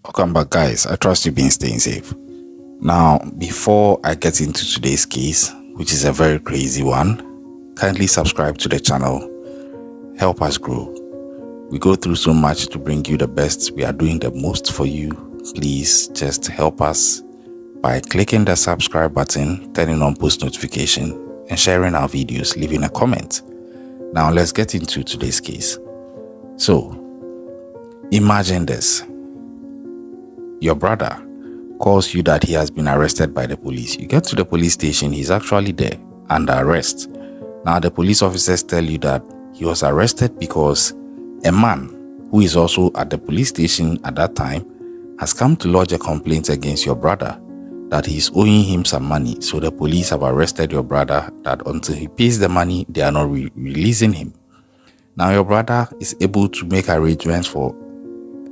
Welcome back, guys. I trust you've been staying safe. Now, before I get into today's case, which is a very crazy one, kindly subscribe to the channel. Help us grow. We go through so much to bring you the best. We are doing the most for you. Please just help us by clicking the subscribe button, turning on post notification, and sharing our videos, leaving a comment. Now, let's get into today's case. So, imagine this. Your brother calls you that he has been arrested by the police. You get to the police station, he's actually there under arrest. Now the police officers tell you that he was arrested because a man who is also at the police station at that time has come to lodge a complaint against your brother that he's owing him some money. So the police have arrested your brother that until he pays the money, they are not releasing him. Now your brother is able to make arrangements for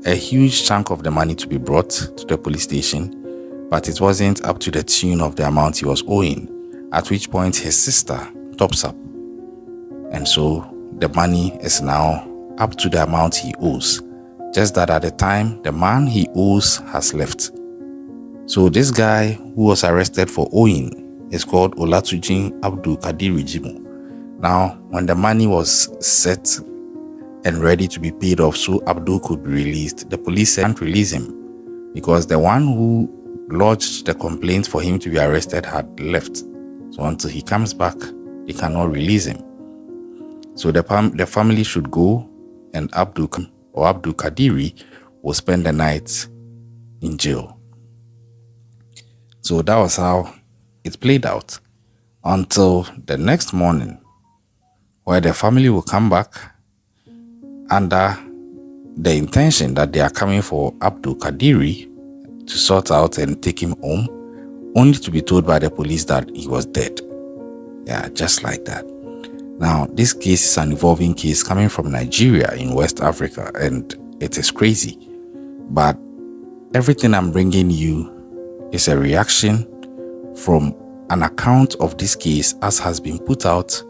a huge chunk of the money to be brought to the police station, but it wasn't up to the tune of the amount he was owing, at which point his sister tops up. And so the money is now up to the amount he owes, just that at the time, the man he owes has left. So this guy who was arrested for owing is called Olatunji Abdulqadir Jimoh. Now, when the money was set and ready to be paid off so Abdul could be released, the police can't release him because the one who lodged the complaint for him to be arrested had left. So until he comes back, they cannot release him. So the family should go, and Abdul Kadiri will spend the night in jail. So that was how it played out until the next morning, where the family will come back under the intention that they are coming for Abdul Kadiri to sort out and take him home, only to be told by the police that he was dead. Yeah, just like that. Now, this case is an evolving case coming from Nigeria in West Africa, and it is crazy. But everything I'm bringing you is a reaction from an account of this case as has been put out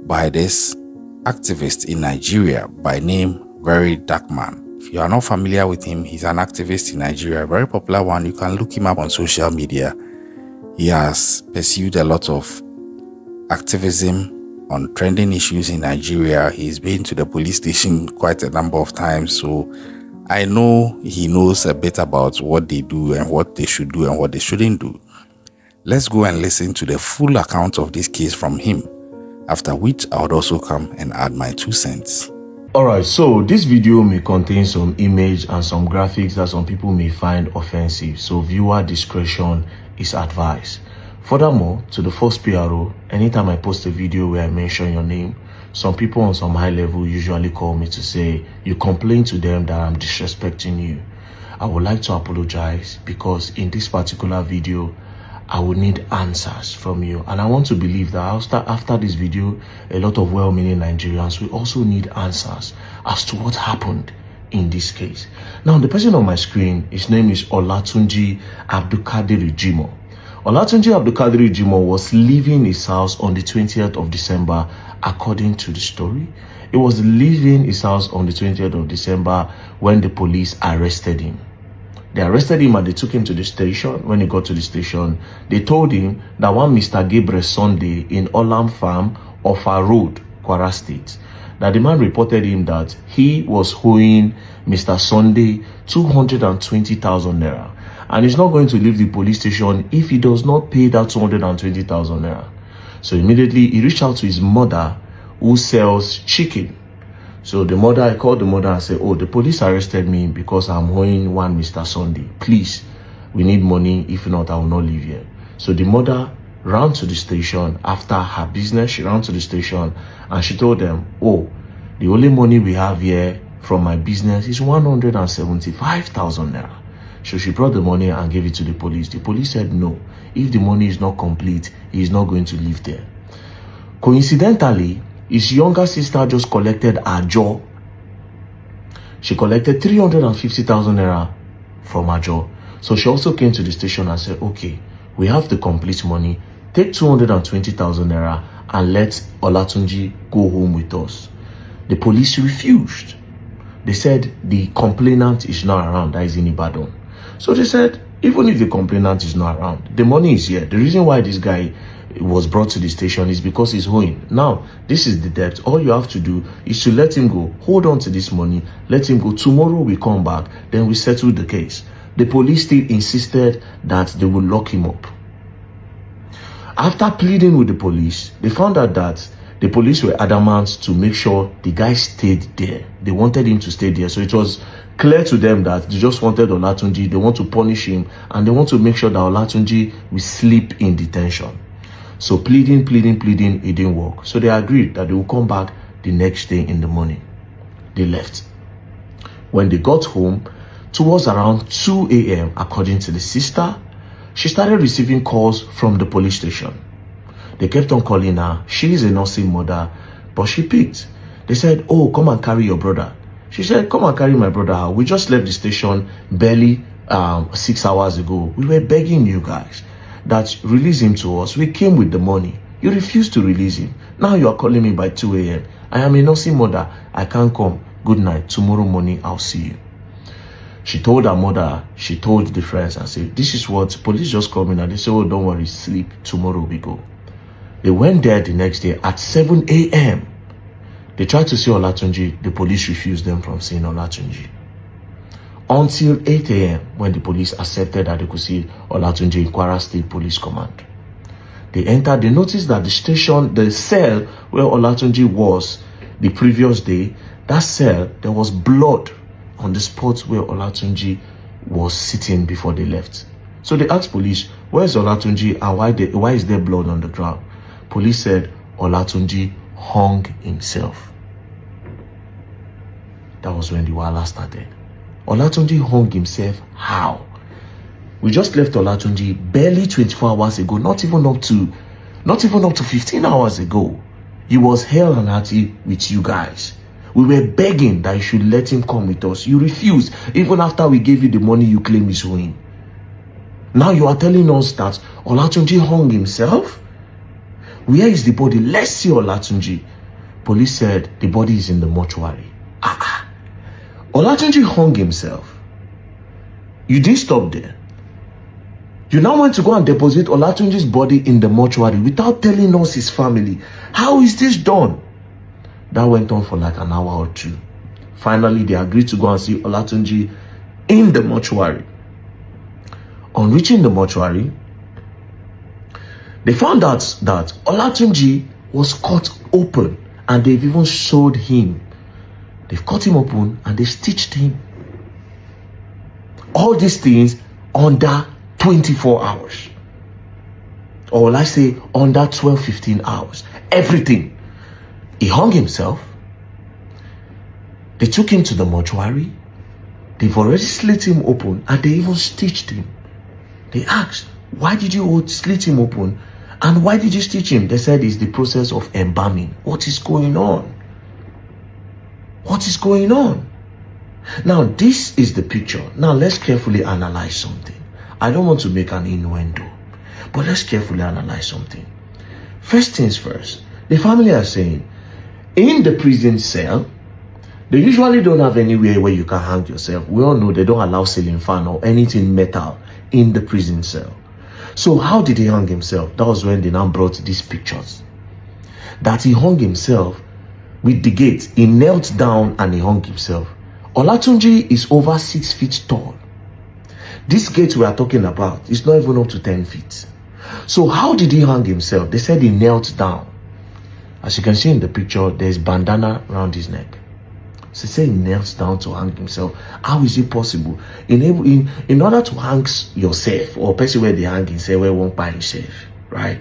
by this activist in Nigeria by name VeryDarkMan. If you are not familiar with him, he's an activist in Nigeria, a very popular one. You can look him up on social media. He has pursued a lot of activism on trending issues in Nigeria. He's been to the police station quite a number of times, so I know he knows a bit about what they do and what they should do and what they shouldn't do. Let's go and listen to the full account of this case from him, after which I would also come and add my 2 cents. Alright, so this video may contain some image and some graphics that some people may find offensive, so viewer discretion is advised. Furthermore, to the first PRO, anytime I post a video where I mention your name, some people on some high level usually call me to say you complain to them that I'm disrespecting you. I would like to apologize because in this particular video, I would need answers from you, and I want to believe that after this video, a lot of well-meaning Nigerians will also need answers as to what happened in this case. Now, the person on my screen, his name is Olatunji Abdulqadir Jimoh. Olatunji Abdulqadir Jimoh was leaving his house on the 20th of December, according to the story. He was leaving his house on the 20th of December when the police arrested him. They arrested him and they took him to the station. When he got to the station, they told him that one Mr. Gabriel Sunday in Olam Farm off a road, Kwara State, that the man reported him that he was owing Mr. Sunday 220,000 naira. And he's not going to leave the police station if he does not pay that 220,000 naira. So immediately he reached out to his mother who sells chicken. So I called the mother and said, oh, the police arrested me because I'm owing one Mr. Sunday. Please, we need money. If not, I will not live here. So the mother ran to the station after her business. She ran to the station and she told them, oh, the only money we have here from my business is 175,000 naira. So she brought the money and gave it to the police. The police said, no, if the money is not complete, he is not going to live there. Coincidentally, his younger sister just collected her jaw. She collected 350,000 naira from her jaw. So she also came to the station and said, okay, we have the complete money. Take 220,000 naira and let Olatunji go home with us. The police refused. They said the complainant is not around, that is in Ibadan. So they said, even if the complainant is not around, the money is here. The reason why this guy was brought to the station is because he's owing. Now, this is the debt. All you have to do is to let him go. Hold on to this money. Let him go. Tomorrow we come back. Then we settle the case. The police still insisted that they would lock him up. After pleading with the police, they found out that the police were adamant to make sure the guy stayed there. They wanted him to stay there. So it was clear to them that they just wanted Olatunji. They want to punish him, and they want to make sure that Olatunji will sleep in detention. So pleading, it didn't work. So they agreed that they will come back the next day in the morning. They left. When they got home, towards around 2 a.m., according to the sister, she started receiving calls from the police station. They kept on calling her. She is a nursing mother, but she picked. They said, oh, come and carry your brother. She said, come and carry my brother. We just left the station barely 6 hours ago. We were begging you guys that release him to us. We came with the money. You refused to release him. Now you are calling me by 2 a.m. I am a nursing mother. I can't come. Good night. Tomorrow morning, I'll see you. She told her mother, she told the friends and said, this is what police just called me. And they said, oh, don't worry, sleep. Tomorrow we go. They went there the next day at 7 a.m. They tried to see Olatunji. The police refused them from seeing Olatunji. Until 8 a.m. when the police accepted that they could see Olatunji in Kwara State Police Command. They entered, they noticed that the station, the cell where Olatunji was the previous day, that cell, there was blood on the spot where Olatunji was sitting before they left. So they asked police, where's Olatunji and why is there blood on the ground? Police said Olatunji hung himself. That was when the wahala started. Olatunji hung himself how? We just left Olatunji barely 24 hours ago, not even up to 15 hours ago. He was hell and hearty with you guys. We were begging that you should let him come with us. You refused, even after we gave you the money you claim is owing. Now you are telling us that Olatunji hung himself? Where is the body? Let's see Olatunji. Police said the body is in the mortuary. Olatunji hung himself. You didn't stop there. You now want to go and deposit Olatunji's body in the mortuary without telling us his family. How is this done? That went on for like an hour or two. Finally, they agreed to go and see Olatunji in the mortuary. On reaching the mortuary, they found out that Olatunji was cut open, and they've even sewed him. They've cut him open and they stitched him. All these things under 24 hours. Or let's say under 12-15 hours. Everything. He hung himself. They took him to the mortuary. They've already slit him open and they even stitched him. They asked, why did you slit him open? And why did you stitch him? They said it's the process of embalming. What is going on? What is going on? Now, this is the picture. Now, let's carefully analyze something. I don't want to make an innuendo, but let's carefully analyze something. First things first, the family are saying, in the prison cell, they usually don't have anywhere where you can hang yourself. We all know they don't allow ceiling fan or anything metal in the prison cell. So how did he hang himself? That was when they now brought these pictures. That he hung himself with the gate. He knelt down and he hung himself. Olatunji is over 6 feet tall. This gate we are talking about is not even up to 10 feet. So how did he hang himself? They said he knelt down. As you can see in the picture, there's bandana around his neck. So they say he knelt down to hang himself. How is it possible? In order to hang yourself, or person where they hang himself, where won't by himself, right?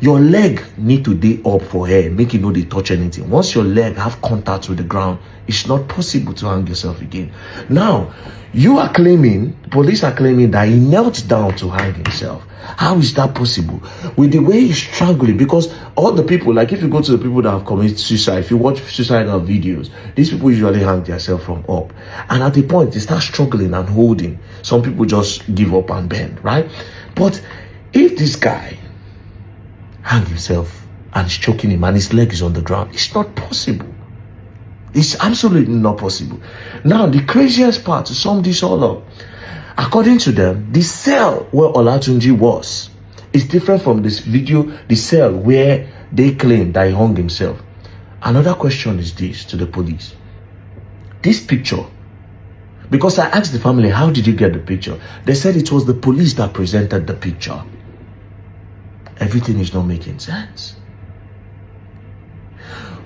Your leg need to be up for air, make it know they touch anything. Once your leg have contact with the ground, it's not possible to hang yourself again. Now, you are claiming, police are claiming that he knelt down to hang himself. How is that possible? With the way he's struggling, because all the people, like if you go to the people that have committed suicide, if you watch suicidal videos, these people usually hang themselves from up. And at the point, they start struggling and holding. Some people just give up and bend, right? But if this guy hang himself and is choking him and his leg is on the ground, it's not possible. It's absolutely not possible. Now, the craziest part, to sum this all up, According to them, the cell where Olatunji was is different from this video, the cell where they claim that he hung himself. Another question is this to the police. This picture, because I asked the family, how did you get the picture? They said it was the police that presented the picture. Everything is not making sense.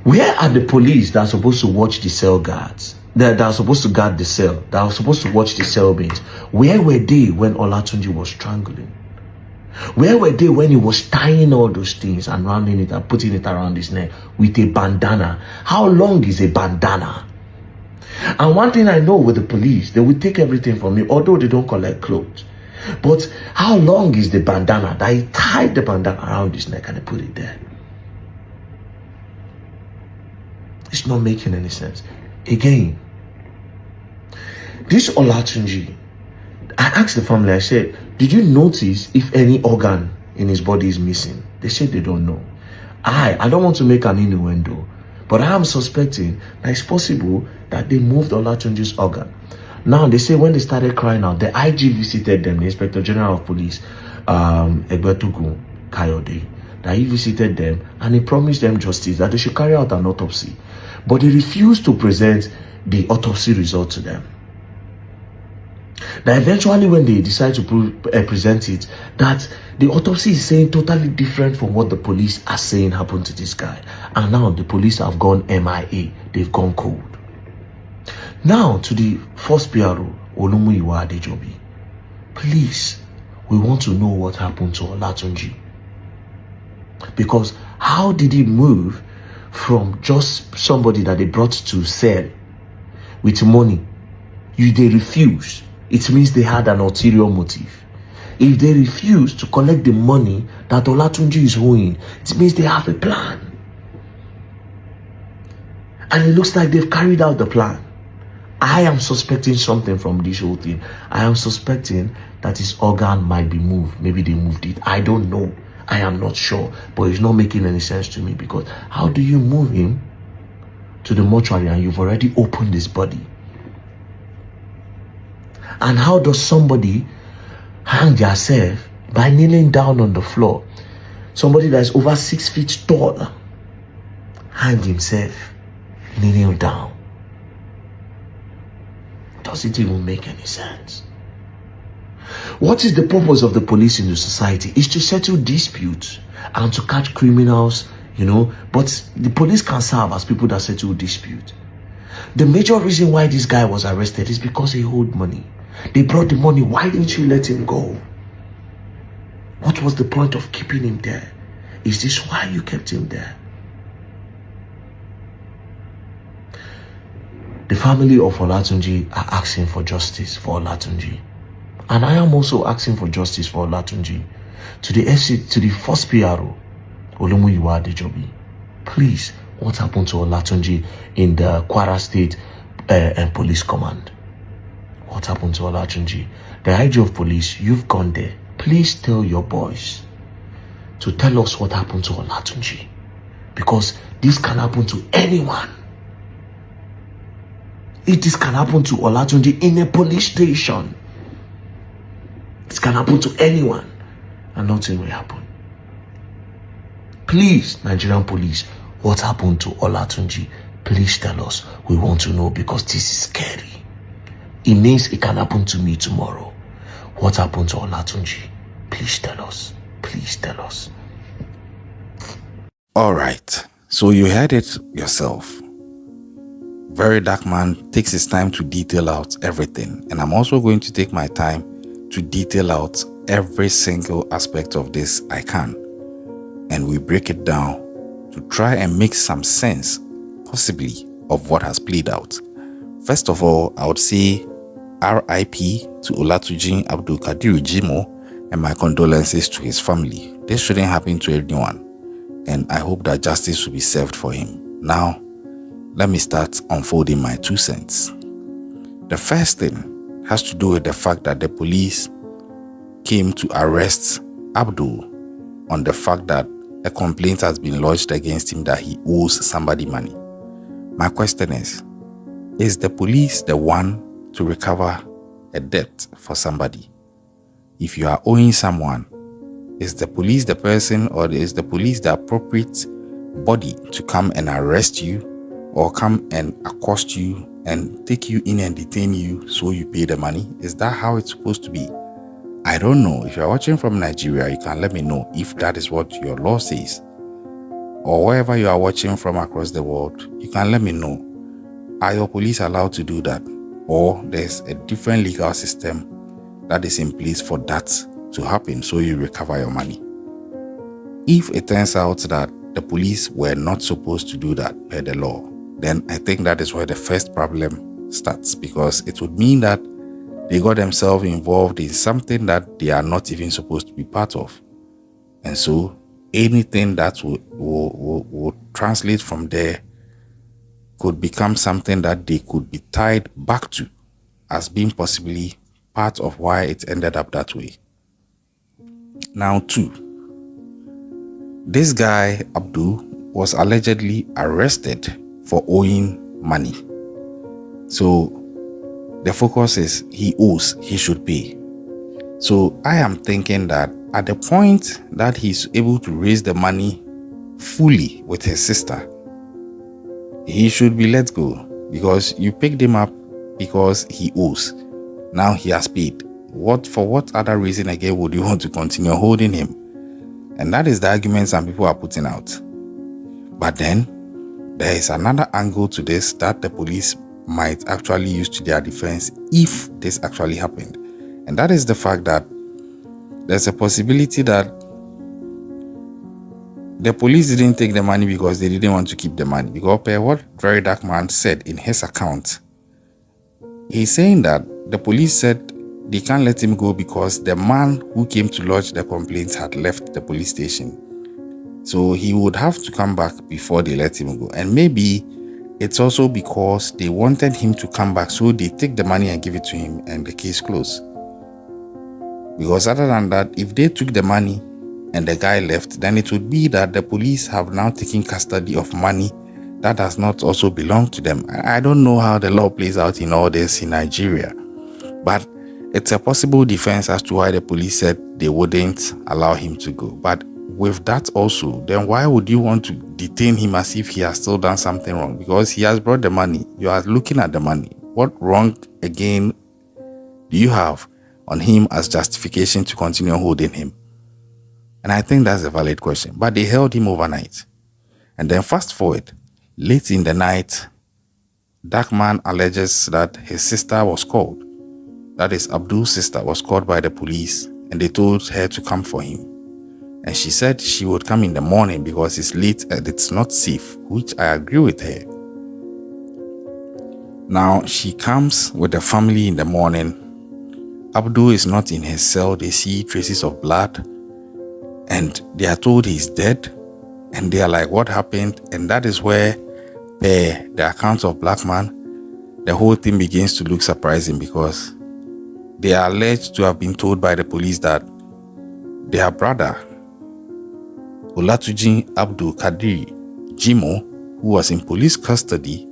Where are the police that are supposed to watch the cell guards? That are supposed to guard the cell, that are supposed to watch the cellmates? Where were they when Olatunji was strangling? Where were they when he was tying all those things and rounding it and putting it around his neck with a bandana? How long is a bandana? And one thing I know with the police, they will take everything from me, although they don't collect clothes. But how long is the bandana that he tied the bandana around his neck and he put it there? It's not making any sense. Again, this Olatunji, I asked the family, I said, did you notice if any organ in his body is missing? They said they don't know. I don't want to make an innuendo, but I am suspecting that it's possible that they moved Olatunji's organ. Now, they say when they started crying out, the IG visited them, the Inspector General of Police, Egbetukun Kayode, that he visited them and he promised them justice, that they should carry out an autopsy. But they refused to present the autopsy result to them. Now, eventually, when they decide to present it, that the autopsy is saying totally different from what the police are saying happened to this guy. And now the police have gone MIA. They've gone cold. Now, to the first PRO, Olumuyiwa Adejobi, please, we want to know what happened to Olatunji. Because how did he move from just somebody that they brought to sell with money? They refuse. It means they had an ulterior motive. If they refuse to collect the money that Olatunji is owing, it means they have a plan. And it looks like they've carried out the plan. I am suspecting something from this whole thing. I am suspecting that his organ might be moved. Maybe they moved it. I don't know. I am not sure. But it's not making any sense to me, because how do you move him to the mortuary and you've already opened his body? And how does somebody hang themselves by kneeling down on the floor? Somebody that is over 6 feet tall hang himself kneeling down. Does it even make any sense? What is the purpose of the police in the society? Is to settle disputes and to catch criminals, but the police can serve as people that settle disputes. The major reason why this guy was arrested is because he owed money. They brought the money. Why didn't you let him go? What was the point of keeping him there? Is this why you kept him there? The family of Olatunji are asking for justice for Olatunji. And I am also asking for justice for Olatunji. To the first PRO, Olumuyiwa Adejobi, please, what happened to Olatunji in the Kwara State Police Command? What happened to Olatunji? The IG of Police, you've gone there. Please tell your boys to tell us what happened to Olatunji. Because this can happen to anyone. This can happen to Olatunji in a police station. It can happen to anyone and nothing will happen. Please, Nigerian police, what happened to Olatunji? Please tell us. We want to know, because this is scary. It means it can happen to me tomorrow. What happened to Olatunji? Please tell us. Please tell us. All right. So you heard it yourself. VeryDarkMan takes his time to detail out everything. And I'm also going to take my time to detail out every single aspect of this I can. And we break it down to try and make some sense, possibly, of what has played out. First of all, I would say RIP to Olatunji Abdulqadir Jimoh, and my condolences to his family. This shouldn't happen to anyone, and I hope that justice will be served for him. Now, let me start unfolding my 2 cents. The first thing has to do with the fact that the police came to arrest Abdul on the fact that a complaint has been lodged against him that he owes somebody money. My question is the police the one to recover a debt for somebody, if you are owing someone, is the police the person, or is the police the appropriate body to come and arrest you or come and accost you and take you in and detain you so you pay the money? Is that how it's supposed to be? I don't know. If you're watching from Nigeria, you can let me know if that is what your law says. Or wherever you are watching from across the world, you can let me know. Are your police allowed to do that? Or there's a different legal system that is in place for that to happen so you recover your money? If it turns out that the police were not supposed to do that per the law, then I think that is where the first problem starts, because it would mean that they got themselves involved in something that they are not even supposed to be part of. And so anything that will translate from there could become something that they could be tied back to as being possibly part of why it ended up that way. Now, 2, this guy, Abdul, was allegedly arrested for owing money. So the focus is he owes, he should pay. So I am thinking that at the point that he's able to raise the money fully with his sister, he should be let go, because you picked him up because he owes. Now he has paid. For what other reason again would you want to continue holding him? And that is the argument some people are putting out. But then there is another angle to this that the police might actually use to their defense if this actually happened. And that is the fact that there's a possibility that the police didn't take the money because they didn't want to keep the money. Because per what VeryDarkMan said in his account, he's saying that the police said they can't let him go because the man who came to lodge the complaints had left the police station. So he would have to come back before they let him go. And maybe it's also because they wanted him to come back, so they take the money and give it to him and the case closed. Because other than that, if they took the money and the guy left, then it would be that the police have now taken custody of money that does not also belong to them. I don't know how the law plays out in all this in Nigeria, but it's a possible defense as to why the police said they wouldn't allow him to go. But with that also, then why would you want to detain him as if he has still done something wrong? Because he has brought the money. You are looking at the money. What wrong again do you have on him as justification to continue holding him? And I think that's a valid question. But they held him overnight. And then fast forward, late in the night, Darkman alleges that his sister was called. That is, Abdul's sister was called by the police, and they told her to come for him. And she said she would come in the morning because it's late and it's not safe, which I agree with her. Now, she comes with the family in the morning. Abdul is not in his cell. They see traces of blood, and they are told he's dead. And they are like, what happened? And that is where, per the account of Blackman, the whole thing begins to look surprising, because they are alleged to have been told by the police that their brother, Olatunji Abdulqadir Jimoh, who was in police custody,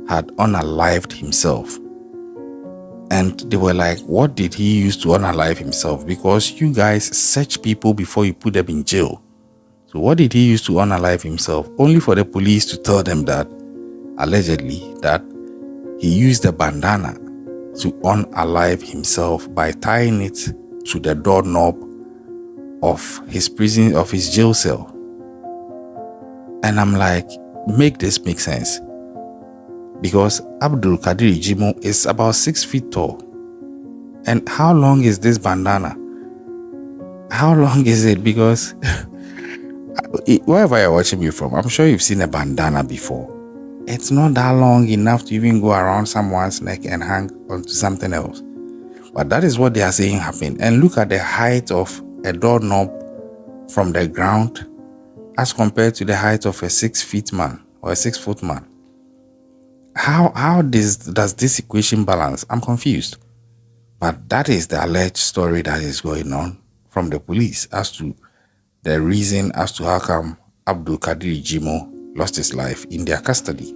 had unalived himself. And they were like, what did he use to unalive himself? Because you guys search people before you put them in jail. So what did he use to unalive himself? Only for the police to tell them that, allegedly, that he used a bandana to unalive himself by tying it to the doorknob of his prison, of his jail cell. And I'm like, make this make sense. Because Abdulqadir Jimoh is about 6 feet tall. And how long is this bandana? How long is it? Because wherever you're watching me from, I'm sure you've seen a bandana before. It's not that long enough to even go around someone's neck and hang onto something else. But that is what they are saying happened. And look at the height of a doorknob from the ground as compared to the height of a 6 feet man or a 6 foot man. How does this equation balance? I'm confused. But that is the alleged story that is going on from the police as to the reason as to how come Abdulqadir Jimoh lost his life in their custody.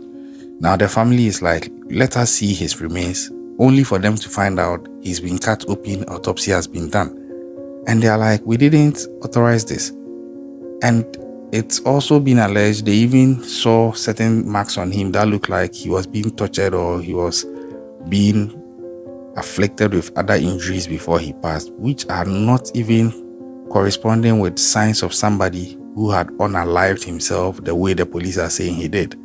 Now the family is like, let us see his remains only for them to find out he's been cut open, autopsy has been done. And they're like, we didn't authorize this. And it's also been alleged they even saw certain marks on him that looked like he was being tortured or he was being afflicted with other injuries before he passed, which are not even corresponding with signs of somebody who had unalived himself the way the police are saying he did.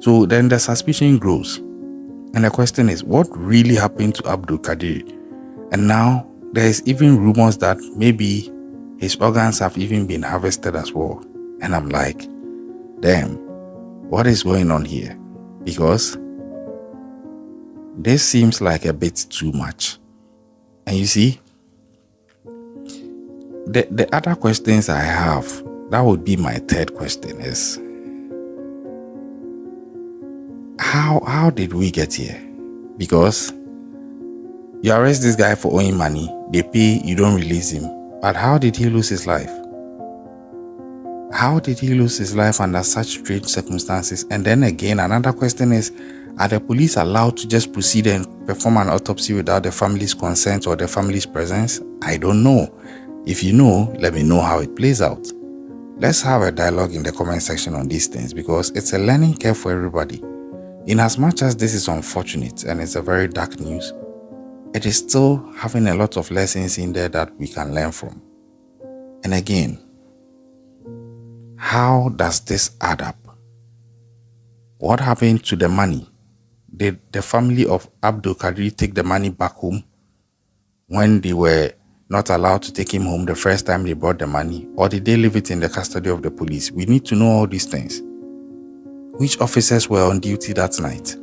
So then the suspicion grows. And the question is, what really happened to Abdulqadir? And now there is even rumors that maybe his organs have even been harvested as well. And I'm like, damn, what is going on here? Because this seems like a bit too much. And you see, the other questions I have, that would be my third question, is how did we get here? Because you arrest this guy for owing money, they pay, you don't release him. But how did he lose his life? How did he lose his life under such strange circumstances? And then again, another question is, are the police allowed to just proceed and perform an autopsy without the family's consent or the family's presence? I don't know. If you know, let me know how it plays out. Let's have a dialogue in the comment section on these things, because it's a learning curve for everybody. In as much as this is unfortunate and it's a very dark news, it is still having a lot of lessons in there that we can learn from. And again, how does this add up? What happened to the money? Did the family of Abdulqadir take the money back home when they were not allowed to take him home the first time they brought the money? Or did they leave it in the custody of the police? We need to know all these things. Which officers were on duty that night?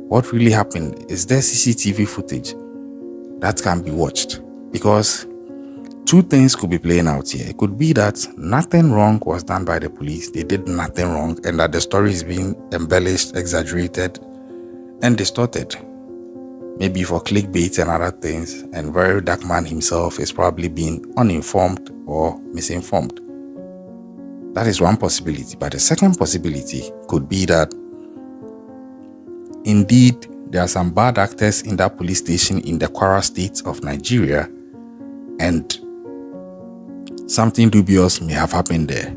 What really happened? Is there CCTV footage that can be watched? Because two things could be playing out here. It could be that nothing wrong was done by the police. They did nothing wrong, and that the story is being embellished, exaggerated, and distorted. Maybe for clickbait and other things, and VeryDarkMan himself is probably being uninformed or misinformed. That is one possibility. But the second possibility could be that indeed there are some bad actors in that police station in the Kwara state of Nigeria, and something dubious may have happened there.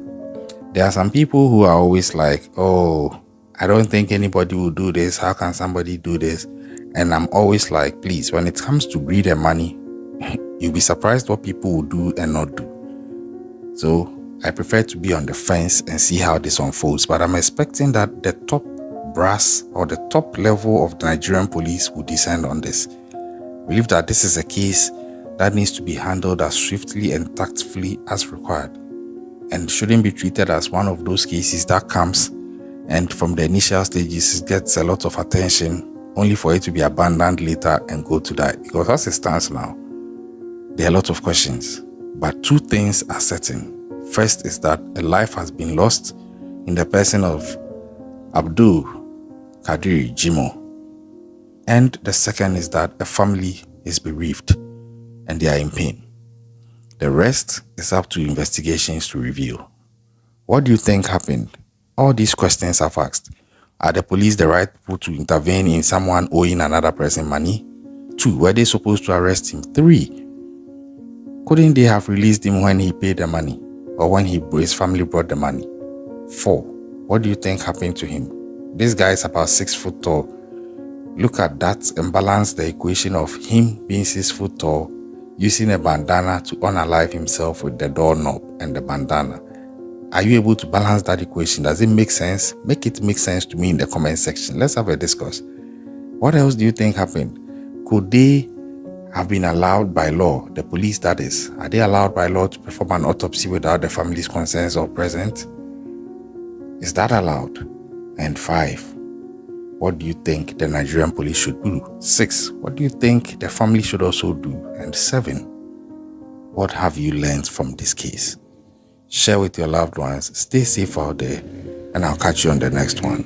There are some people who are always like, oh, I don't think anybody will do this. How can somebody do this? And I'm always like, please, when it comes to greed and money, you'll be surprised what people will do and not do. So I prefer to be on the fence and see how this unfolds. But I'm expecting that the top brass or the top level of the Nigerian police will descend on this. I believe that this is a case that needs to be handled as swiftly and tactfully as required, and shouldn't be treated as one of those cases that comes and from the initial stages gets a lot of attention only for it to be abandoned later and go to die. Because as it stands now, there are a lot of questions, but two things are certain. First is that a life has been lost in the person of Abdulqadir Jimoh, and the second is that a family is bereaved and they are in pain. The rest is up to investigations to reveal. What do you think happened? All these questions I've asked. Are the police the right people to intervene in someone owing another person money? 2, were they supposed to arrest him? 3, couldn't they have released him when he paid the money or when his family brought the money? 4, what do you think happened to him? This guy is about 6 foot tall. Look at that and balance the equation of him being 6 foot tall, using a bandana to unalive himself with the doorknob and the bandana. Are you able to balance that equation? Does it make sense? Make it make sense to me in the comment section. Let's have a discuss. What else do you think happened? Could they have been allowed by law, the police that is, are they allowed by law to perform an autopsy without the family's consent or present? Is that allowed? And 5, what do you think the Nigerian police should do? 6, what do you think the family should also do? And 7, what have you learned from this case? Share with your loved ones, stay safe out there, and I'll catch you on the next one.